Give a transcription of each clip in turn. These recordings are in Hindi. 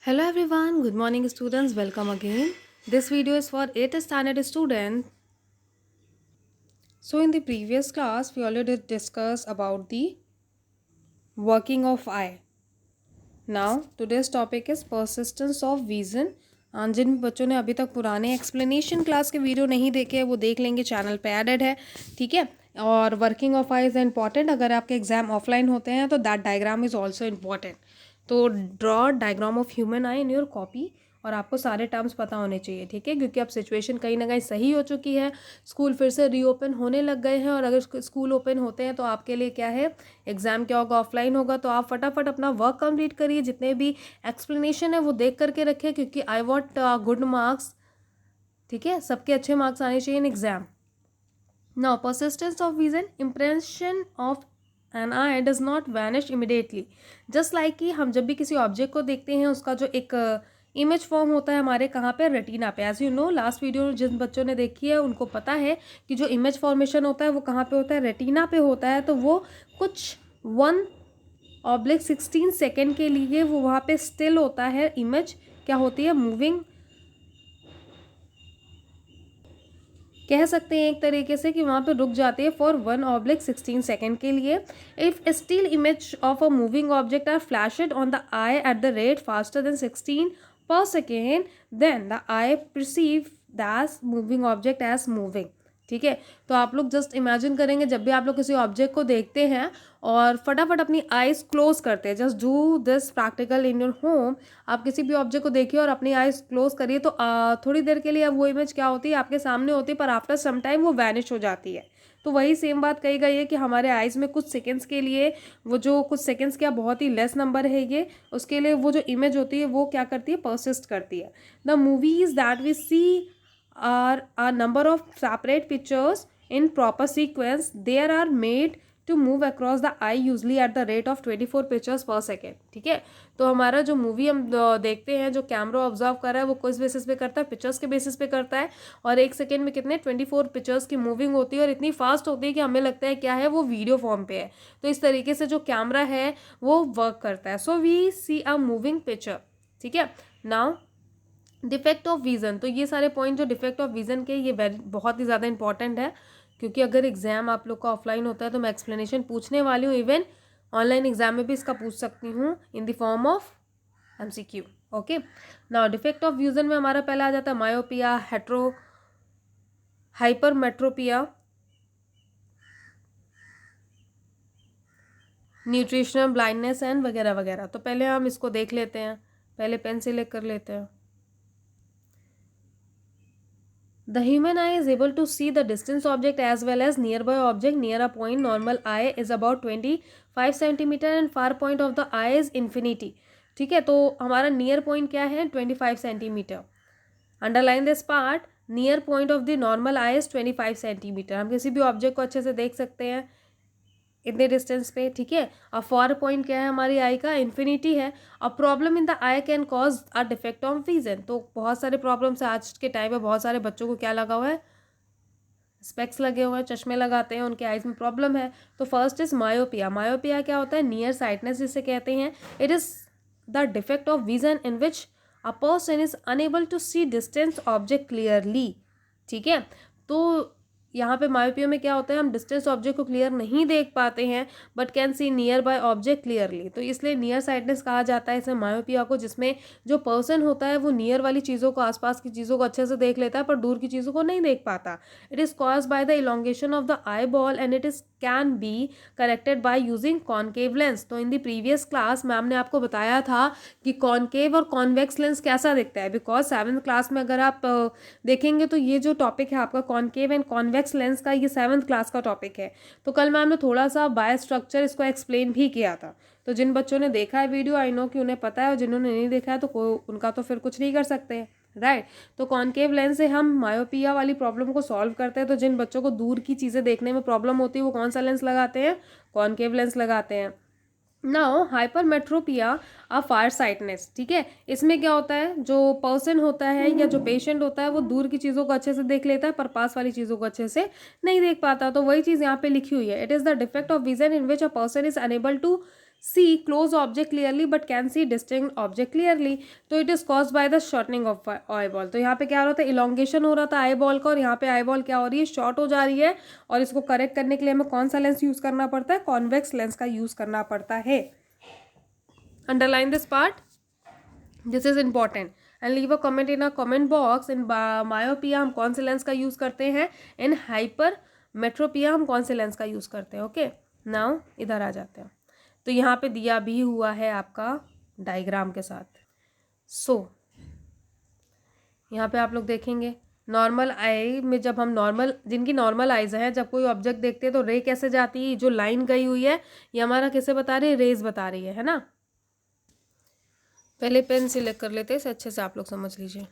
Hello everyone, good morning students, welcome again. This video is for 8th standard student. So in the previous class we already discussed about the working of eye. Now today's topic is persistence of vision. जिन बच्चों ने अभी तक पुराने एक्सप्लेनेशन क्लास के वीडियो नहीं देखे हैं वो देख लेंगे, चैनल पे एडेड है, ठीक है। और working of eye is important. अगर आपके एग्जाम ऑफलाइन होते हैं तो that diagram is also important. तो draw diagram of human eye in your copy और आपको सारे टर्म्स पता होने चाहिए, ठीक है, क्योंकि अब सिचुएशन कहीं ना कहीं सही हो चुकी है। स्कूल फिर से रीओपन होने लग गए हैं और अगर स्कूल ओपन होते हैं तो आपके लिए क्या है, एग्ज़ाम क्या होगा, ऑफलाइन होगा। तो आप फटाफट अपना वर्क कंप्लीट करिए, जितने भी एक्सप्लेनेशन है वो देख करके रखिए, क्योंकि आई वॉन्ट गुड मार्क्स, ठीक है, सबके अच्छे मार्क्स आने चाहिए in exam. Now persistence of vision, impression of an eye does not vanish immediately. Just like कि हम जब भी किसी ऑब्जेक्ट को देखते हैं उसका जो एक इमेज फॉर्म होता है हमारे कहाँ पे, रेटिना पे। As you know, last video जिन बच्चों ने देखी है उनको पता है कि जो इमेज फॉर्मेशन होता है वो कहाँ पे होता है, रेटिना पे होता है। तो वो कुछ 1/16 के लिए वो वहाँ पे स्टिल होता है, इमेज क्या होती है, मूविंग कह सकते हैं एक तरीके से कि वहाँ पे रुक जाती है फॉर 1/16 के लिए। If still image of a moving object are flashed on the eye at the rate faster than 16 per second, then the eye perceive that moving object as moving, ठीक है। तो आप लोग जस्ट इमेजिन करेंगे जब भी आप लोग किसी ऑब्जेक्ट को देखते हैं और फटाफट अपनी आईज क्लोज करते हैं, just do this practical in your home. आप किसी भी ऑब्जेक्ट को देखिए और अपनी आईज क्लोज करिए तो थोड़ी देर के लिए अब वो इमेज क्या होती है, आपके सामने होती है, पर आफ्टर सम टाइम वो वैनिश हो जाती है। तो वही सेम बात कही गई है कि हमारे आइज़ में कुछ सेकंड्स के लिए, वो जो कुछ सेकंड्स क्या बहुत ही लेस नंबर है ये, उसके लिए वो जो इमेज होती है वो क्या करती है, परसिस्ट करती है। The movies that we see are a number of separate pictures in proper sequence. There are made to move across the eye usually at the rate of 24 pictures per second, ठीक है। तो हमारा जो मूवी हम देखते हैं, जो कैमरा ऑब्जर्व कर रहा है वो किस बेसिस पे करता है, पिक्चर्स के बेसिस पे करता है। और एक सेकेंड में कितने 24 पिक्चर्स की मूविंग होती है और इतनी फास्ट होती है कि हमें लगता है क्या है, वो वीडियो फॉर्म पे है। तो इस तरीके से जो कैमरा है वो वर्क करता है। So we see a moving picture, ठीक है। नाउ डिफेक्ट ऑफ विज़न, तो ये सारे पॉइंट जो डिफेक्ट ऑफ विज़न के, ये बहुत ही ज़्यादा इंपॉर्टेंट है, क्योंकि अगर एग्जाम आप लोग का ऑफलाइन होता है तो मैं एक्सप्लेनेशन पूछने वाली हूँ। इवन ऑनलाइन एग्जाम में भी इसका पूछ सकती हूँ in the form of MCQ। Okay, now defect of vision में हमारा पहला आ जाता है myopia, hetero hypermetropia, nutritional blindness and वगैरह वगैरह। तो पहले हम इसको देख लेते हैं, पहले पेन सिलेक्ट कर लेते हैं। The human eye is able to see the distant object as well as nearby object. Near a point, normal eye is about 25 centimeter and far point of the eye is infinity. ठीक है, तो हमारा नियर पॉइंट क्या है, 25 centimetre. Underline this part, near point of the normal I is 25 centimetre. हम किसी भी ऑब्जेक्ट को अच्छे से देख सकते हैं इतने डिस्टेंस पे, ठीक है। अब फॉर पॉइंट क्या है हमारी आई का, इन्फिनिटी है। अब problem in the I can cause a defect of vision. तो बहुत सारे प्रॉब्लम्स है आज के टाइम में, बहुत सारे बच्चों को क्या लगा हुआ है, स्पेक्स लगे हुए हैं, चश्मे लगाते हैं, उनके आइज में प्रॉब्लम है। तो फर्स्ट इज मायोपिया। मायोपिया क्या होता है, नियर साइटनेस जिसे कहते हैं। It is the defect of vision in which a person is unable to see distance object clearly, ठीक है। तो यहाँ पे मायोपिया में क्या होता है, हम डिस्टेंस ऑब्जेक्ट को क्लियर नहीं देख पाते हैं but can see near by object clearly. तो इसलिए नियर साइटनेस कहा जाता है इसे मायोपिया को, जिसमें जो पर्सन होता है वो नियर वाली चीज़ों को, आसपास की चीज़ों को अच्छे से देख लेता है पर दूर की चीज़ों को नहीं देख पाता। It is cause by the elongation of the eye ball and it is can be corrected by using concave lens. तो in the previous class ma'am ने आपको बताया था कि कॉनकेव और कॉन्वेक्स लेंस कैसा दिखता है, बिकॉज 7th क्लास में अगर आप देखेंगे तो ये जो टॉपिक है आपका कॉनकेव एंड कॉन्वेक्स लेंस का, ये 7th क्लास का टॉपिक है। तो कल मैम ने थोड़ा सा बाय स्ट्रक्चर इसको एक्सप्लेन भी किया था। तो जिन बच्चों ने देखा है वीडियो, आई नो कि उन्हें पता है, और जिन्होंने नहीं देखा है तो उनका तो फिर कुछ नहीं कर सकते, राइट। तो कॉनकेव लेंस से हम मायोपिया वाली प्रॉब्लम को सॉल्व करते हैं। तो जिन बच्चों को दूर की चीज़ें देखने में प्रॉब्लम होती है वो कौन सा लेंस लगाते हैं, कॉनकेव लेंस लगाते हैं। नाउ हाइपरमेट्रोपिया आ फार साइटनेस, ठीक है। इसमें क्या होता है, जो पर्सन होता है या जो पेशेंट होता है वो दूर की चीज़ों को अच्छे से देख लेता है पर पास वाली चीज़ों को अच्छे से नहीं देख पाता। तो वही चीज़ यहाँ पे लिखी हुई है, it is the defect of vision in which a person is unable to see close object clearly but can see distinct object clearly, तो it is caused by the shortening of eyeball। तो यहाँ पे क्या हो रहा था, elongation हो रहा था eyeball का, और यहाँ पे eyeball क्या हो रही है, short हो जा रही है, और इसको करेक्ट करने के लिए हमें कौन सा लेंस यूज़ करना पड़ता है, कॉन्वेक्स लेंस का यूज़ करना पड़ता है। Underline this part, this is important, and leave a comment in a comment box. In myopia हम कौन से लेंस का यूज़ करते हैं, इन हाइपर मेट्रोपिया हम कौन से लेंस का यूज़ करते हैं। ओके, नाउ इधर आ जाते हैं। तो यहाँ पे दिया भी हुआ है आपका डायग्राम के साथ। सो यहाँ पे आप लोग देखेंगे नॉर्मल आई में, जब हम नॉर्मल, जिनकी नॉर्मल आइज है, जब कोई ऑब्जेक्ट देखते हैं तो रे कैसे जाती है, जो लाइन गई हुई है ये हमारा कैसे बता रही है, रेज बता रही है ना। पहले पेन सिलेक्ट कर लेते हैं, इसे अच्छे से आप लोग समझ लीजिए।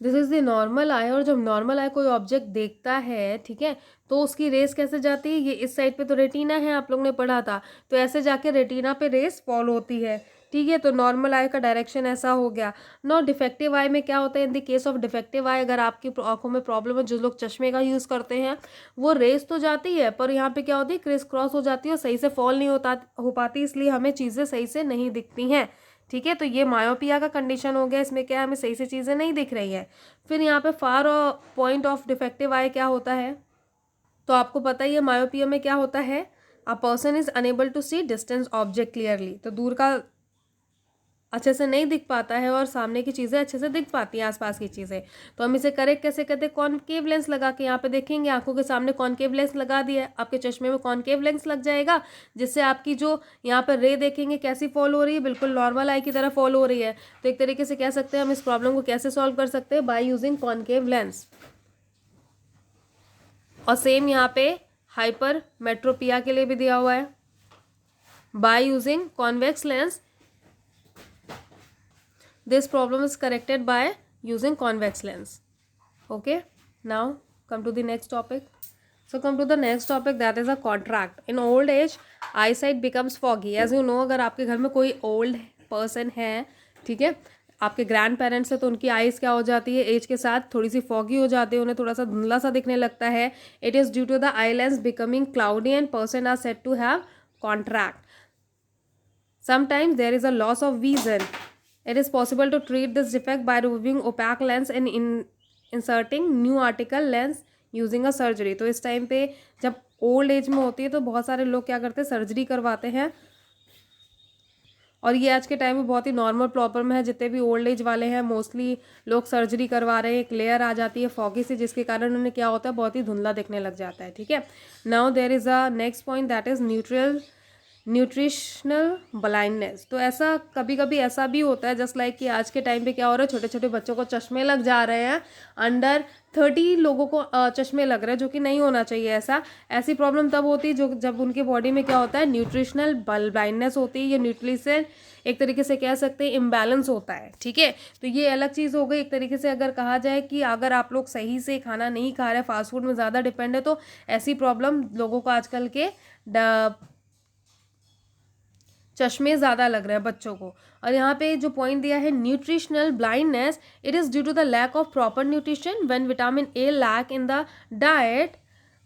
दिस इज़ द नॉर्मल आई, और जब नॉर्मल आई कोई ऑब्जेक्ट देखता है, ठीक है, तो उसकी रेस कैसे जाती है, ये इस साइड पे तो रेटिना है, आप लोग ने पढ़ा था, तो ऐसे जाके रेटिना पे रेस फॉल होती है, ठीक है। तो नॉर्मल आई का डायरेक्शन ऐसा हो गया। नो डिफेक्टिव आई में क्या होता है, in the case of defective eye, अगर आपकी आंखों में प्रॉब्लम है, जो लोग चश्मे का यूज़ करते हैं, वो रेस तो जाती है पर यहाँ पे क्या होती है, क्रिस क्रॉस हो जाती है और सही से फॉल नहीं हो पाती, इसलिए हमें चीज़ें सही से नहीं दिखती हैं, ठीक है। तो ये मायोपिया का कंडीशन हो गया, इसमें क्या है, हमें सही से चीज़ें नहीं दिख रही है। फिर यहाँ पे फार पॉइंट ऑफ डिफेक्टिव आई क्या होता है, तो आपको पता ही है मायोपिया में क्या होता है, a person is unable to see distance object clearly, तो दूर का अच्छे से नहीं दिख पाता है और सामने की चीज़ें अच्छे से दिख पाती हैं, आसपास की चीज़ें। तो हम इसे करेक्ट कैसे करते हैं, कॉनकेव लेंस लगा के। यहाँ पे देखेंगे आंखों के सामने कॉनकेव लेंस लगा दिया है, आपके चश्मे में कॉनकेव लेंस लग जाएगा, जिससे आपकी जो यहाँ पर रे देखेंगे कैसी फॉल हो रही है, बिल्कुल नॉर्मल आई की तरह फॉल हो रही है। तो एक तरीके से कह सकते हैं हम इस प्रॉब्लम को कैसे सॉल्व कर सकते हैं, बाय यूजिंग कॉनकेव लेंस। और सेम यहाँ पे हाइपर मेट्रोपिया के लिए भी दिया हुआ है, by using convex lens this problem is corrected by using convex lens. Okay, now come to the next topic. So come to the next topic, that is a contract. In old age eyesight becomes foggy, as you know। अगर आपके घर में कोई old person है, ठीक है, आपके ग्रैंड पेरेंट्स है, तो उनकी आइज़ क्या हो जाती है, एज के साथ थोड़ी सी फॉगी हो जाती है, उन्हें थोड़ा सा धुंधला सा दिखने लगता है। It is due to the eye lens becoming cloudy and person are said to have contract. Sometimes there is a loss of vision. It is possible to treat this defect by removing opaque lens and inserting new article lens using a surgery। तो इस टाइम पे जब ओल्ड एज में होती है तो बहुत सारे लोग क्या करते हैं, सर्जरी करवाते हैं, और ये आज के टाइम में बहुत ही नॉर्मल प्रॉब्लम है। जितने भी ओल्ड एज वाले हैं मोस्टली लोग सर्जरी करवा रहे हैं। एक लेयर आ जाती है फॉगी से, जिसके कारण उन्हें क्या होता है, बहुत ही धुंधला दिखने लग जाता है, ठीक है। Now there is a next point, that is nutritional blindness. तो ऐसा कभी कभी ऐसा भी होता है, जस्ट लाइक कि आज के टाइम पे क्या हो रहा है, छोटे छोटे बच्चों को चश्मे लग जा रहे हैं, अंडर 30 लोगों को चश्मे लग रहे हैं, जो कि नहीं होना चाहिए। ऐसी प्रॉब्लम तब होती है जो जब उनके बॉडी में क्या होता है, न्यूट्रिशनल ब्लाइंडनेस होती है, ये न्यूट्रिशन एक तरीके से कह सकते हैं इम्बैलेंस होता है, ठीक है। तो ये अलग चीज़ हो गई। एक तरीके से अगर कहा जाए कि अगर आप लोग सही से खाना नहीं खा रहे, फास्ट फूड में ज़्यादा डिपेंड है, तो ऐसी प्रॉब्लम लोगों को आजकल के चश्मे ज़्यादा लग रहे हैं बच्चों को। और यहाँ पे जो पॉइंट दिया है nutritional blindness, it is due to the lack of proper nutrition when vitamin A lack in the diet,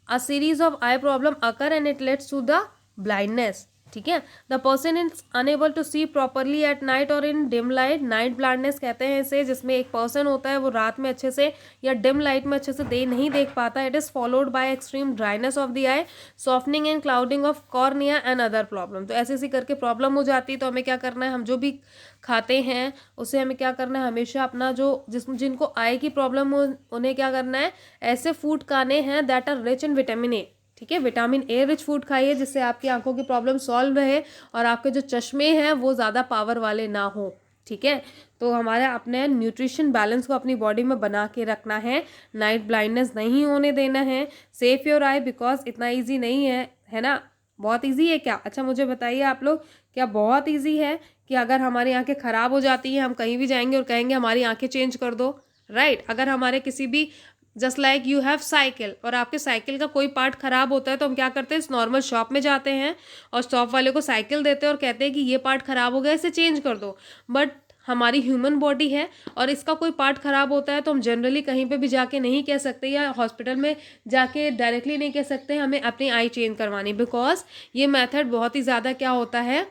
a series of eye problem occur and it leads to the blindness, ठीक है। The person is unable to see properly at night और in dim light. Night blindness कहते हैं इसे, जिसमें एक पर्सन होता है वो रात में अच्छे से या डिम लाइट में अच्छे से नहीं देख पाता। It is followed by extreme dryness of the I, softening and clouding of cornea and other problem. तो ऐसे करके प्रॉब्लम हो जाती है। तो हमें क्या करना है, हम जो भी खाते हैं उसे हमें क्या करना है, हमेशा अपना जिनको आई की प्रॉब्लम हो उन्हें क्या करना है, ऐसे फूड खाने हैं that are rich in vitamin A, ठीक है। विटामिन ए रिच फूड खाइए, जिससे आपकी आंखों की प्रॉब्लम सॉल्व रहे और आपके जो चश्मे हैं वो ज़्यादा पावर वाले ना हो, ठीक है। तो हमारे अपने न्यूट्रिशन बैलेंस को अपनी बॉडी में बना के रखना है, नाइट ब्लाइंडनेस नहीं होने देना है। सेफ योर आई, बिकॉज इतना ईजी नहीं है ना। बहुत ईजी है क्या? अच्छा मुझे बताइए आप लोग, क्या बहुत ईजी है कि अगर हमारी आंखें ख़राब हो जाती हैं, हम कहीं भी जाएंगे और कहेंगे हमारी आंखें चेंज कर दो, राइट। अगर हमारे किसी भी just like you have cycle, और आपके साइकिल का कोई पार्ट खराब होता है तो हम क्या करते हैं, इस नॉर्मल शॉप में जाते हैं और शॉप वाले को साइकिल देते हैं और कहते हैं कि ये पार्ट खराब हो गया, इसे चेंज कर दो। बट हमारी ह्यूमन बॉडी है और इसका कोई पार्ट ख़राब होता है तो हम जनरली कहीं पे भी जाके नहीं कह सकते या हॉस्पिटल में जाके डायरेक्टली नहीं कह सकते हमें अपनी आई चेंज करवानी, बिकॉज ये मेथड बहुत ही ज़्यादा क्या होता है,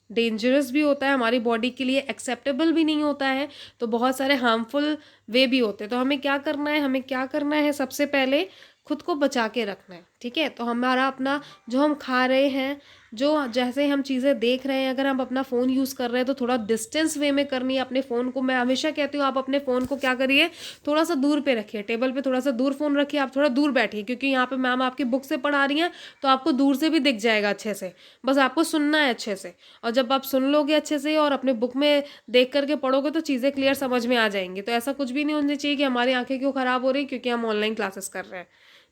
डेंजरस भी होता है, हमारी बॉडी के लिए एक्सेप्टेबल भी नहीं होता है, तो बहुत सारे हार्मफुल वे भी होते हैं। तो हमें क्या करना है, हमें क्या करना है, सबसे पहले खुद को बचा के रखना है, ठीक है। तो हमारा अपना जो हम खा रहे हैं, जो जैसे हम चीज़ें देख रहे हैं, अगर हम अपना फ़ोन यूज़ कर रहे हैं तो थोड़ा डिस्टेंस वे में करनी है अपने फ़ोन को। मैं हमेशा कहती हूँ आप अपने फ़ोन को क्या करिए, थोड़ा सा दूर पे रखिए, टेबल पे थोड़ा सा दूर फ़ोन रखिए, आप थोड़ा दूर बैठिए, क्योंकि यहाँ पे मैम आपकी बुक से पढ़ा रही हैं तो आपको दूर से भी दिख जाएगा अच्छे से, बस आपको सुनना है अच्छे से। और जब आप सुन लोगे अच्छे से और अपने बुक में देख करके पढ़ोगे तो चीज़ें क्लियर समझ में आ जाएंगी। तो ऐसा कुछ भी नहीं होना चाहिए कि हमारी आंखें क्यों ख़राब हो रही क्योंकि हम ऑनलाइन क्लासेस कर रहे हैं,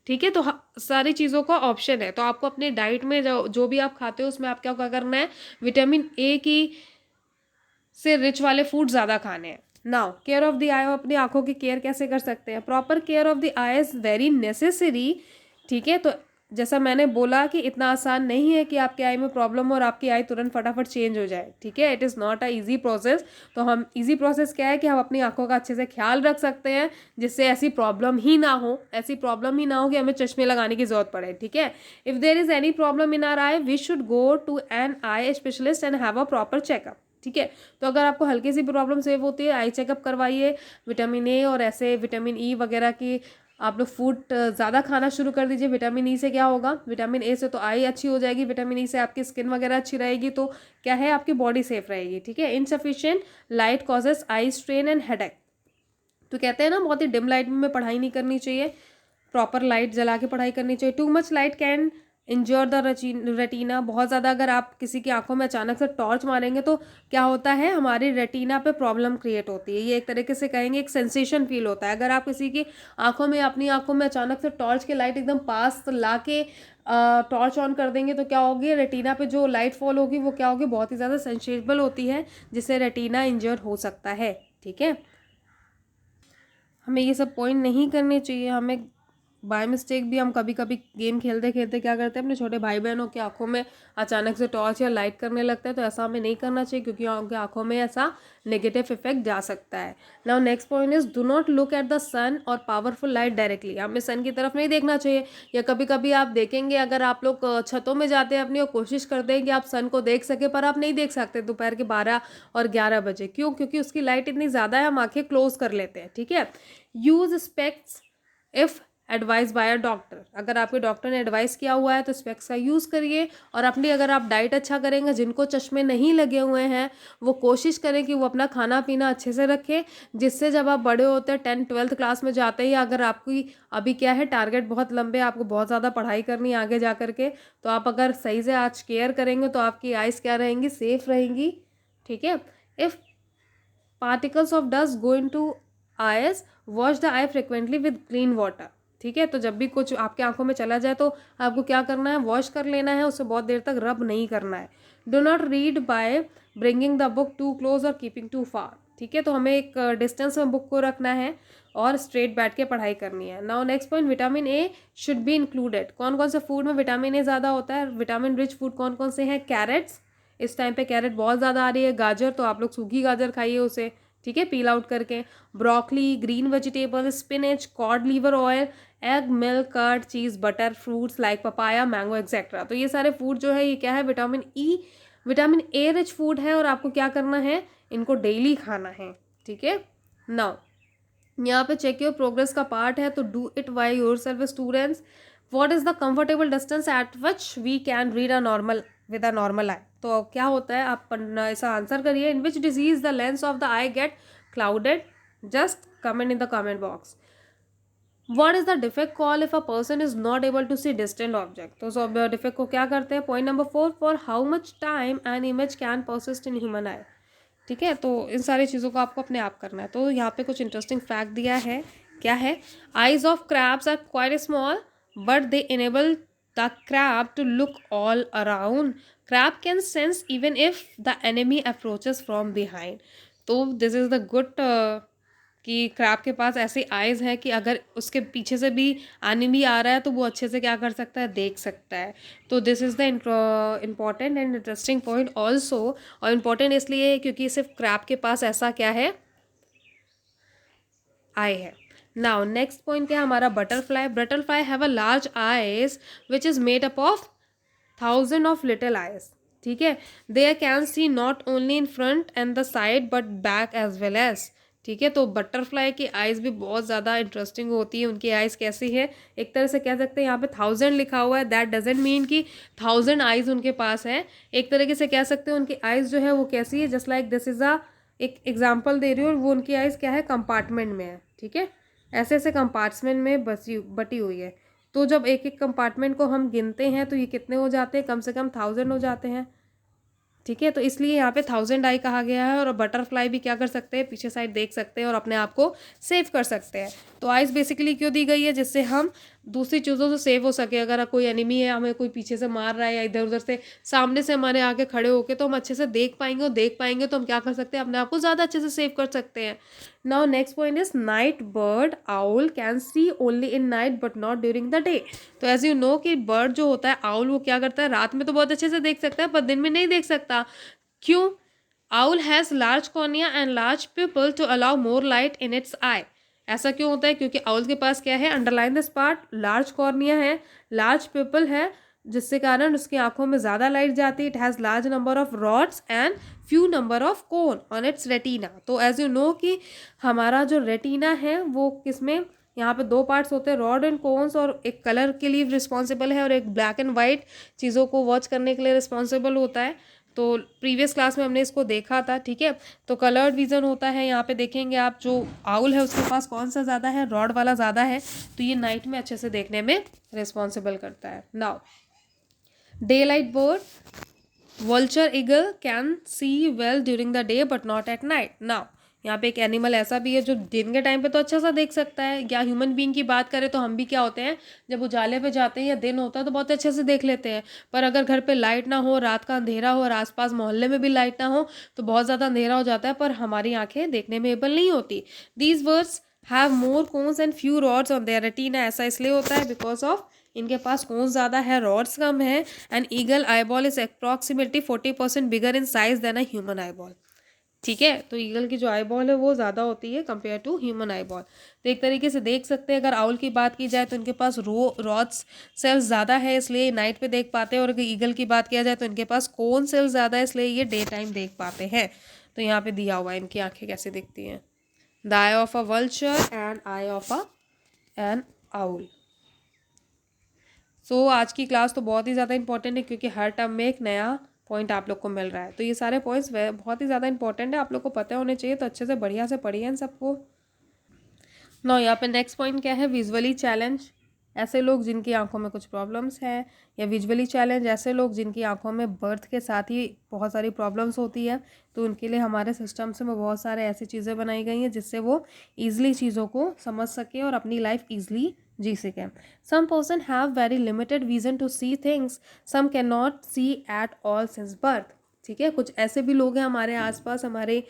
ठीक है। तो सारी चीज़ों का ऑप्शन है। तो आपको अपने डाइट में जो भी आप खाते हो उसमें आप क्या करना है, विटामिन ए की से रिच वाले फूड ज़्यादा खाने हैं। नाउ केयर ऑफ द आई, अपनी आंखों की केयर कैसे कर सकते हैं, proper care of the I is very necessary, ठीक है। तो जैसा मैंने बोला कि इतना आसान नहीं है कि आपके आई में प्रॉब्लम हो और आपकी आई तुरंत फटाफट चेंज हो जाए, ठीक है। It is not a easy process. तो हम ईजी प्रोसेस क्या है कि हम अपनी आंखों का अच्छे से ख्याल रख सकते हैं जिससे ऐसी प्रॉब्लम ही ना हो, ऐसी प्रॉब्लम ही ना हो कि हमें चश्मे लगाने की जरूरत पड़े, ठीक है। If there is any problem in our eye we should go to an eye specialist and have a proper checkup, ठीक है। तो अगर आपको हल्की सी प्रॉब्लम सेव होती है, आई चेकअप करवाइए, विटामिन ए और ऐसे विटामिन ई वगैरह की आप लोग फूड ज़्यादा खाना शुरू कर दीजिए। विटामिन ई से क्या होगा, विटामिन ए से तो आई अच्छी हो जाएगी, विटामिन ई से आपकी स्किन वगैरह अच्छी रहेगी, तो क्या है आपकी बॉडी सेफ रहेगी, ठीक है। Insufficient light causes eye strain and headache. तो कहते हैं ना बहुत ही डिम लाइट में पढ़ाई नहीं करनी चाहिए, प्रॉपर लाइट जला के पढ़ाई करनी चाहिए। Too much light can इंज्योर the retina, बहुत ज़्यादा अगर आप किसी की आंखों में अचानक से टॉर्च मारेंगे तो क्या होता है, हमारी रेटिना पे प्रॉब्लम क्रिएट होती है। ये एक तरीके से कहेंगे एक सेंसेशन फील होता है। अगर आप किसी की आंखों में, अपनी आंखों में अचानक से टॉर्च की लाइट एकदम पास ला के टॉर्च ऑन कर देंगे तो क्या होगी, रेटिना पे जो लाइट फॉल होगी वो क्या होगी, बहुत ही ज़्यादा सेंसेबल होती है, जिससे रेटिना इंजर हो सकता है, ठीक है। हमें ये सब पॉइंट नहीं करने चाहिए। हमें बाय मिस्टेक भी हम कभी कभी गेम खेलते खेलते क्या करते हैं, अपने छोटे भाई बहनों की आंखों में अचानक से टॉर्च या लाइट करने लगता है, तो ऐसा हमें नहीं करना चाहिए क्योंकि उनकी आंखों में ऐसा नेगेटिव इफेक्ट जा सकता है। Now next point is do not look at the sun और पावरफुल लाइट डायरेक्टली, हमें सन की तरफ नहीं देखना चाहिए। या कभी कभी आप देखेंगे, अगर आप लोग छतों में जाते हैं अपनी और कोशिश करते हैं कि आप सन को देख सके, पर आप नहीं देख सकते दोपहर के 12 और 11 बजे। क्यों, क्योंकि उसकी लाइट इतनी ज़्यादा है, हम आंखें क्लोज कर लेते हैं, ठीक है। Use specs if advice by a doctor, अगर आपके डॉक्टर ने एडवाइस किया हुआ है तो स्पेक्स का यूज़ करिए। और अपनी अगर आप डाइट अच्छा करेंगे, जिनको चश्मे नहीं लगे हुए हैं वो कोशिश करें कि वो अपना खाना पीना अच्छे से रखें, जिससे जब आप बड़े होते हैं 10th-12th क्लास में जाते ही, अगर आपकी अभी क्या है टारगेट बहुत लंबे, आपको बहुत ज़्यादा पढ़ाई करनी है आगे जा करके, तो आप अगर सही से आज केयर करेंगे तो आपकी आइज़ क्या रहेंगी, सेफ रहेंगी, ठीक है। If particles of dust go into eyes wash the I frequently with clean water, ठीक है। तो जब भी कुछ आपके आंखों में चला जाए तो आपको क्या करना है, वॉश कर लेना है, उससे बहुत देर तक रब नहीं करना है। Do not read by bringing the book too close or keeping too far, ठीक है। तो हमें एक डिस्टेंस में बुक को रखना है और स्ट्रेट बैठ के पढ़ाई करनी है। Now next point, vitamin A should be included. कौन कौन से फूड में विटामिन ए ज़्यादा होता है, विटामिन रिच फूड कौन कौन से हैं, कैरेट्स, इस टाइम पे कैरेट बहुत ज़्यादा आ रही है, गाजर, तो आप लोग सूखी गाजर खाइए उसे, ठीक है, पील आउट करके, broccoli, green vegetable, spinach, cod liver oil, egg, milk, curd, cheese, butter, fruits like papaya, mango etcetera. तो ये सारे फूड जो है ये क्या है, vitamin E, vitamin A rich food है और आपको क्या करना है, इनको डेली खाना है, ठीक है। नाउ यहाँ पे चेक योर प्रोग्रेस का पार्ट है, तो do it by your self students. What is the comfortable distance at which we can read a normal with a normal eye. तो क्या होता है, आप ऐसा आंसर करिए, in which disease the lens of the eye get clouded, just comment in the comment box. What is the defect call if a person is not able to see distant object. तो सब डिफेक्ट को क्या करते हैं, point number 4, for how much time an image can persist in human आई, ठीक है। तो इन सारी चीज़ों को आपको अपने आप करना है। तो यहाँ पे कुछ इंटरेस्टिंग फैक्ट दिया है, क्या है, eyes of crabs are quite small but they enable the crab to look all around, crab can sense even if the enemy approaches from behind. तो दिस इज द गुड कि क्रैब के पास ऐसी आइज़ है कि अगर उसके पीछे से भी एनिमी आ रहा है तो वो अच्छे से क्या कर सकता है, देख सकता है। तो this is the important and interesting point also. और इम्पॉर्टेंट इसलिए है क्योंकि सिर्फ क्रैब के पास ऐसा क्या है, आई है। नाउ नेक्स्ट पॉइंट क्या है हमारा, butterfly. Butterfly have a large eyes which is made up of 1000 of little eyes. ठीक है, they can see not only in front and the side but back as well as. ठीक है, तो बटरफ्लाई की आइज़ भी बहुत ज़्यादा इंटरेस्टिंग होती है। उनकी आइज़ कैसी है, एक तरह से कह सकते हैं यहाँ पे 1000 लिखा हुआ है, दैट डजेंट मीन कि 1000 आइज़ उनके पास है। एक तरीके से कह सकते हैं उनकी आइज़ जो है वो कैसी है, just like this is a, एक एग्जाम्पल दे रही हूँ, और वो उनकी आइज़ क्या है, कंपार्टमेंट में है। ठीक है, ऐसे ऐसे कंपार्टमेंट में बटी हुई है। तो जब एक एक कंपार्टमेंट को हम गिनते हैं तो ये कितने हो जाते हैं, कम से कम 1000 हो जाते हैं। ठीक है, तो इसलिए यहाँ पे 1000 आई कहा गया है। और बटरफ्लाई भी क्या कर सकते हैं, पीछे साइड देख सकते हैं और अपने आप को सेव कर सकते हैं। तो आइस बेसिकली क्यों दी गई है, जिससे हम दूसरी चीज़ों से सेव हो सके। अगर कोई एनिमी है, हमें कोई पीछे से मार रहा है या इधर उधर से सामने से हमारे आके खड़े होके, तो हम अच्छे से देख पाएंगे, और देख पाएंगे तो हम क्या कर सकते हैं, अपने आप को ज़्यादा अच्छे से सेव कर सकते हैं। Now next point is night bird owl can see only in night but not during the day. तो एज यू नो कि बर्ड जो होता है आउल, वो क्या करता है, रात में तो बहुत अच्छे से देख सकता है पर दिन में नहीं देख सकता। क्यों? Owl has large cornea and large pupil to allow more light in its eye. ऐसा क्यों होता है, क्योंकि आउल के पास क्या है, underline this part, large cornea है, लार्ज पिपल है, जिससे कारण उसकी आंखों में ज़्यादा लाइट जाती है। It has large number of rods and few number of cone on it's retina. तो एज यू नो कि हमारा जो रेटिना है वो किसमें, यहाँ पे दो पार्ट्स होते हैं, रॉड एंड कोन्स, और एक कलर के लिए रिस्पॉन्सिबल है और एक ब्लैक एंड वाइट चीज़ों को वॉच करने के लिए रिस्पॉन्सिबल होता है। तो प्रीवियस क्लास में हमने इसको देखा था। ठीक है, तो कलर्ड विजन होता है, यहाँ पे देखेंगे आप, जो आउल है उसके पास कौन सा ज़्यादा है, रॉड वाला ज़्यादा है, तो ये नाइट में अच्छे से देखने में रिस्पॉन्सिबल करता है। Now day light bird, vulture eagle can see well during the day but not at night. Now यहाँ पे एक एनिमल ऐसा भी है जो दिन के टाइम पे तो अच्छा सा देख सकता है, या ह्यूमन बीइंग की बात करें तो हम भी क्या होते हैं, जब उजाले पे जाते हैं या दिन होता है तो बहुत अच्छे से देख लेते हैं। पर अगर घर पे लाइट ना हो, रात का अंधेरा हो और आसपास मोहल्ले में भी लाइट ना हो तो बहुत ज़्यादा अंधेरा हो जाता है, पर हमारी आंखें देखने में एबल नहीं होती। These birds have more cones and few rods on their retina. ऐसा इसलिए होता है बिकॉज ऑफ इनके पास कोन्स ज़्यादा है, रॉड्स कम है। And eagle eyeball is approximately 40% bigger in size than a human eyeball. ठीक है, तो ईगल की जो आईबॉल है वो ज़्यादा होती है कंपेयर टू ह्यूमन आईबॉल। तो एक तरीके से देख सकते हैं, अगर आउल की बात की जाए तो इनके पास रॉड्स सेल्स ज़्यादा है, इसलिए नाइट पे देख पाते हैं। और अगर ईगल की बात किया जाए तो इनके पास कोन सेल्स ज़्यादा है, इसलिए ये डे टाइम देख पाते हैं। तो यहाँ पे दिया हुआ है इनकी आंखें कैसे दिखती हैं, the eye of a vulture and eye of an owl so. सो आज की क्लास तो बहुत ही ज़्यादा इंपॉर्टेंट है, क्योंकि हर टर्म में एक नया पॉइंट आप लोग को मिल रहा है। तो ये सारे पॉइंट्स बहुत ही ज़्यादा इंपॉर्टेंट है, आप लोग को पता होने चाहिए। तो अच्छे से बढ़िया से पढ़िए इन सबको। ना यहाँ पे नेक्स्ट पॉइंट क्या है, विजुअली चैलेंज। ऐसे लोग जिनकी आंखों में कुछ प्रॉब्लम्स हैं, या विजुअली चैलेंज ऐसे लोग जिनकी आंखों में बर्थ के साथ ही बहुत सारी प्रॉब्लम्स होती है। तो उनके लिए हमारे सिस्टम्स में बहुत सारे ऐसी चीज़ें बनाई गई हैं जिससे वो ईजिली चीज़ों को समझ सके और अपनी लाइफ ईजिली जी सकें। Some person have very limited vision to see things, some can not see at all since birth. ठीक है, कुछ ऐसे भी लोग हैं हमारे आसपास, हमारे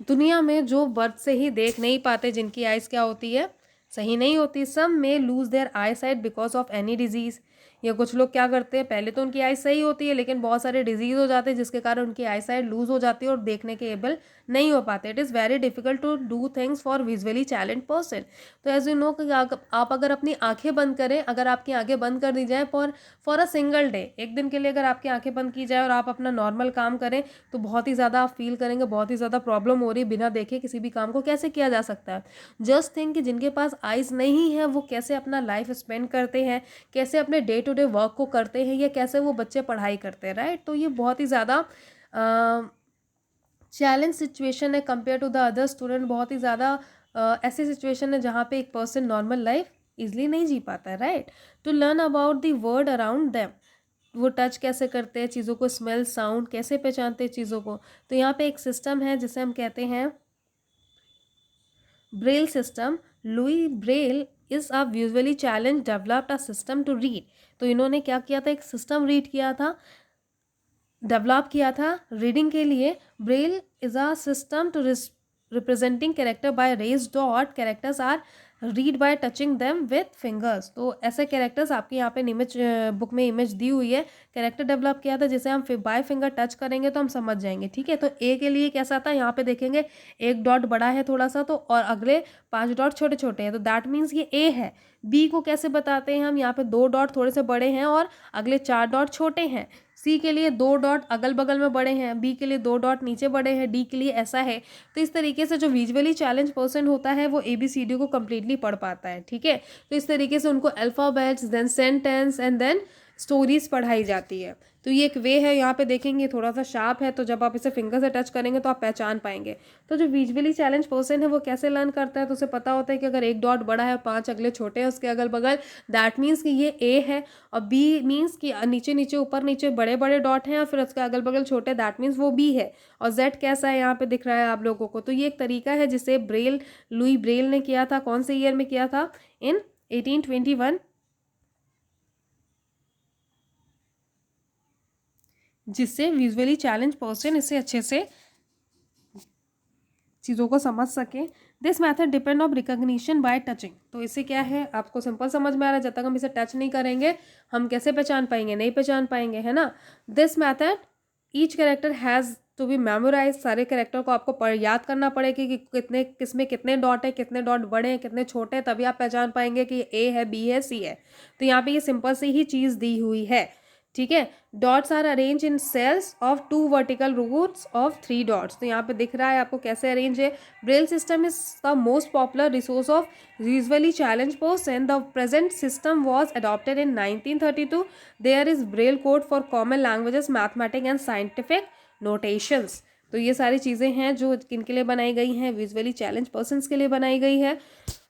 दुनिया में, जो बर्थ से ही देख नहीं पाते, जिनकी आइज़ क्या होती है, सही नहीं होती। Some may lose their eye sight because of any disease. या कुछ लोग क्या करते हैं, पहले तो उनकी आई सही होती है लेकिन बहुत सारे डिजीज़ हो जाते हैं जिसके कारण उनकी आई साइट लूज हो जाती है और देखने के एबल नहीं हो पाते। It is very difficult to do things for visually challenge person. तो एज यू नो कि आप अगर अपनी आंखें बंद करें, अगर आपकी आंखें बंद कर दी जाए फॉर अ सिंगल डे, एक दिन के लिए अगर आपकी आंखें बंद की जाए और आप अपना नॉर्मल काम करें, तो बहुत ही ज़्यादा आप फील करेंगे बहुत ही ज़्यादा प्रॉब्लम हो रही, बिना देखे किसी भी काम को कैसे किया जा सकता है। जस्ट थिंक कि जिनके पास आइज़ नहीं है वो कैसे अपना लाइफ स्पेंड करते हैं, कैसे अपने डे टू डे वर्क को करते हैं, या कैसे वो बच्चे पढ़ाई करते हैं, राइट। तो ये बहुत ही ज़्यादा चैलेंज सिचुएशन है compare to the other student. बहुत ही ज़्यादा ऐसी सिचुएशन है जहाँ पे एक पर्सन नॉर्मल लाइफ ईजिली नहीं जी पाता है, right. To learn about the world around them, वो टच कैसे करते हैं चीज़ों को, स्मेल साउंड कैसे पहचानते हैं चीज़ों को। तो यहाँ पे एक सिस्टम है जिसे हम कहते हैं Braille system. Louis Braille is a visually challenge developed a system to read. तो इन्होंने क्या किया था, एक सिस्टम रीड किया था, डेवलप किया था रीडिंग के लिए। Braille is a system to representing character by raised dot, characters are read by touching them with fingers. तो ऐसे कैरेक्टर्स आपके यहाँ पे इमेज बुक में इमेज दी हुई है, कैरेक्टर डेवलप किया था जिसे हम बाय फिंगर टच करेंगे तो हम समझ जाएंगे, ठीक है। तो ए के लिए कैसा था, यहाँ पे देखेंगे एक डॉट बड़ा है थोड़ा सा, तो और अगले 5 डॉट छोटे छोटे हैं, तो दैट मीन्स ये ए है। बी को कैसे बताते हैं हम, यहाँ पे 2 डॉट थोड़े से बड़े हैं और अगले 4 डॉट छोटे हैं। सी के लिए 2 डॉट अगल बगल में बड़े हैं, बी के लिए 2 डॉट नीचे बड़े हैं, डी के लिए ऐसा है। तो इस तरीके से जो विजुअली चैलेंज पर्सन होता है वो ABCD को कम्प्लीटली पढ़ पाता है, ठीक है। तो इस तरीके से उनको alphabets, then sentence and then stories पढ़ाई जाती है। तो ये एक वे है, यहाँ पे देखेंगे थोड़ा सा शार्प है, तो जब आप इसे फिंगर से टच करेंगे तो आप पहचान पाएंगे। तो जो विजुअली चैलेंज पर्सन है वो कैसे लर्न करता है, तो उसे पता होता है कि अगर एक डॉट बड़ा है, 5 अगले छोटे हैं उसके अगल बगल, दैट मीन्स कि ये ए है। और बी मीन्स कि नीचे नीचे ऊपर नीचे बड़े बड़े डॉट हैं और फिर उसके अगल बगल छोटे, दैट मीन्स वो बी है। और जेड कैसा है यहाँ पे दिख रहा है आप लोगों को। तो ये एक तरीका है जिसे लुई ब्रेल ने किया था। कौन से ईयर में किया था, इन 1821, जिससे विजुअली चैलेंज पर्सन इसे अच्छे से चीज़ों को समझ सके। This method depend on recognition bye touching. तो इसे क्या है, आपको सिंपल समझ में आ रहा है, जब तक हम इसे टच नहीं करेंगे हम कैसे पहचान पाएंगे, नहीं पहचान पाएंगे, है ना। This method each character has to be memorise. सारे कैरेक्टर को आपको याद करना पड़ेगा कि कितने किसमें कितने डॉट है, कितने डॉट बड़े हैं, कितने छोटे हैं, तभी आप पहचान पाएंगे कि ए है, बी है, सी है। तो यहाँ पे ये सिंपल सी ही चीज़ दी हुई है, ठीक है। Dots are arrange in cells of 2 vertical roots of 3 dots. तो यहाँ पे दिख रहा है आपको कैसे अरेंज है। Braille system is the most popular resource of visually challenge person. The present system was adopted in 1932। There is Braille code for common languages, mathematics and scientific notations. तो ये सारी चीज़ें हैं जो किनके लिए बनाई गई हैं, विजुअली चैलेंज पर्सनस के लिए बनाई गई है।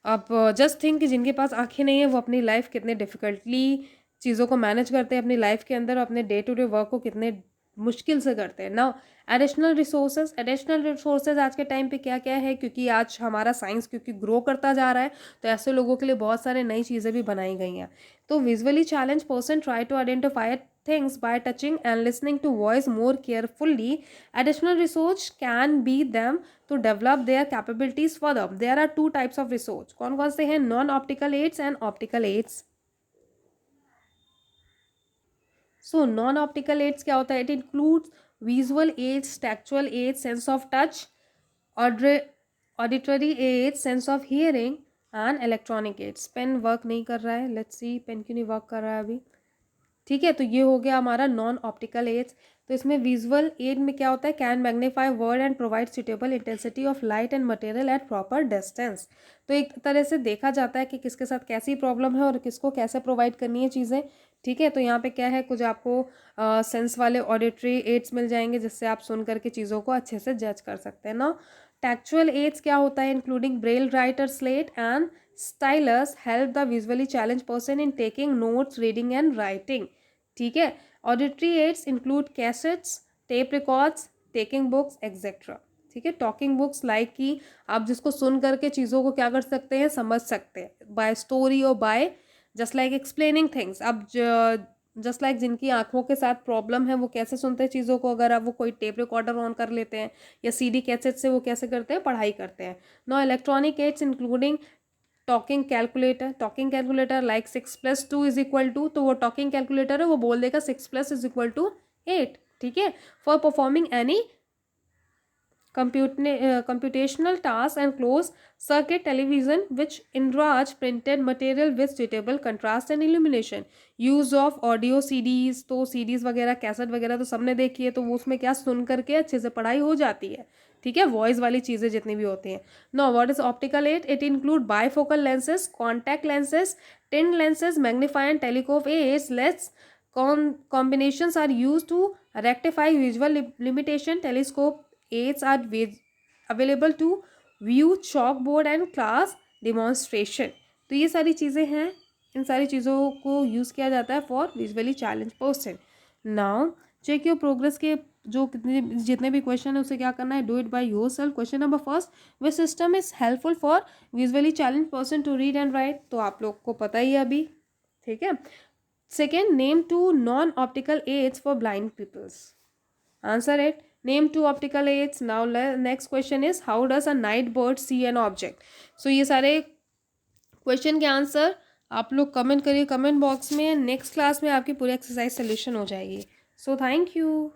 अब जस्ट थिंक कि जिनके पास आंखें नहीं है वो अपनी लाइफ कितने डिफिकल्टली चीज़ों को मैनेज करते हैं अपनी लाइफ के अंदर, अपने डे टू डे वर्क को कितने मुश्किल से करते हैं ना। एडिशनल रिसोर्सेज आज के टाइम पे क्या क्या है, क्योंकि आज हमारा साइंस क्योंकि ग्रो करता जा रहा है तो ऐसे लोगों के लिए बहुत सारे नई चीज़ें भी बनाई गई हैं। तो visually challenge person try to identify things by touching and listening to voice more carefully. Additional research can be them to develop their capabilities further. There are 2 types of research. कौन कौन से हैं, non optical aids and optical aids. So non optical aids क्या होता है, it includes visual aids, tactual aids, sense of touch, auditory aids, sense of hearing and electronic aids. Pen work नहीं कर रहा है, लेट्स सी पेन क्यों नहीं वर्क कर रहा है अभी, ठीक है। तो ये हो गया हमारा नॉन ऑप्टिकल एड्स। तो इसमें विजुअल एड में क्या होता है, can magnify word and provide suitable intensity of light and material at proper distance. तो एक तरह से देखा जाता है कि किसके साथ कैसी प्रॉब्लम है और किसको कैसे प्रोवाइड करनी है चीज़ें, ठीक है। तो यहाँ पे क्या है, कुछ आपको सेंस वाले ऑडिटरी एड्स मिल जाएंगे जिससे आप सुन करके चीज़ों को अच्छे से जज कर सकते हैं ना। टेक्चुअल एड्स क्या होता है, including Braille writer, slate and stylus help the visually challenge person in taking notes, reading and writing, ठीक है। Auditory aids include cassettes, tape records, taking books etcetera, ठीक है। टॉकिंग बुक्स लाइक कि आप जिसको सुन करके चीज़ों को क्या कर सकते हैं, समझ सकते हैं बाय स्टोरी और by just like explaining things. अब जस्ट लाइक जिनकी आंखों के साथ प्रॉब्लम है वो कैसे सुनते हैं चीज़ों को, अगर आप वो कोई टेप रिकॉर्डर ऑन कर लेते हैं या CD कैसेट से वो कैसे करते हैं, पढ़ाई करते हैं। No electronic aids including talking calculator like 6+2 is equal to, तो वो टॉकिंग कैलकुलेटर है, वो बोल देगा 6+ इज इक्वल टू 8, ठीक है। For performing any computational tasks and closed circuit television which enlarge printed material with suitable contrast and illumination. use of audio CDs, तो CDs वगैरह कैसेट वगैरह तो सबने देखी है, तो वो उसमें क्या सुन करके अच्छे से पढ़ाई हो जाती है, ठीक है, वॉइस वाली चीज़ें जितनी भी होती हैं। No what is optical aid, it include bifocal lenses, contact lenses, tin lenses, magnify and telescope aids, lens combinations are used to rectify visual limitation. Telescope aids are available to view chalkboard and class demonstration. तो ये सारी चीज़ें हैं, इन सारी चीज़ों को यूज़ किया जाता है for visually challenge person. Now check your progress के जो जितने भी क्वेश्चन है उसे क्या करना है, do it by your self. Question number first, which system is helpful for visually challenge person to read and write, तो आप लोग को पता ही है अभी, ठीक है। Second, name 2 non-optical aids for blind peoples. Answer it. Name 2 optical aids. Now next question is how does a night bird see an object. So ये सारे क्वेश्चन के आंसर आप लोग कमेंट करिए कमेंट बॉक्स में. नेक्स्ट क्लास में आपकी पूरी एक्सरसाइज सोल्यूशन हो जाएगी. So thank you.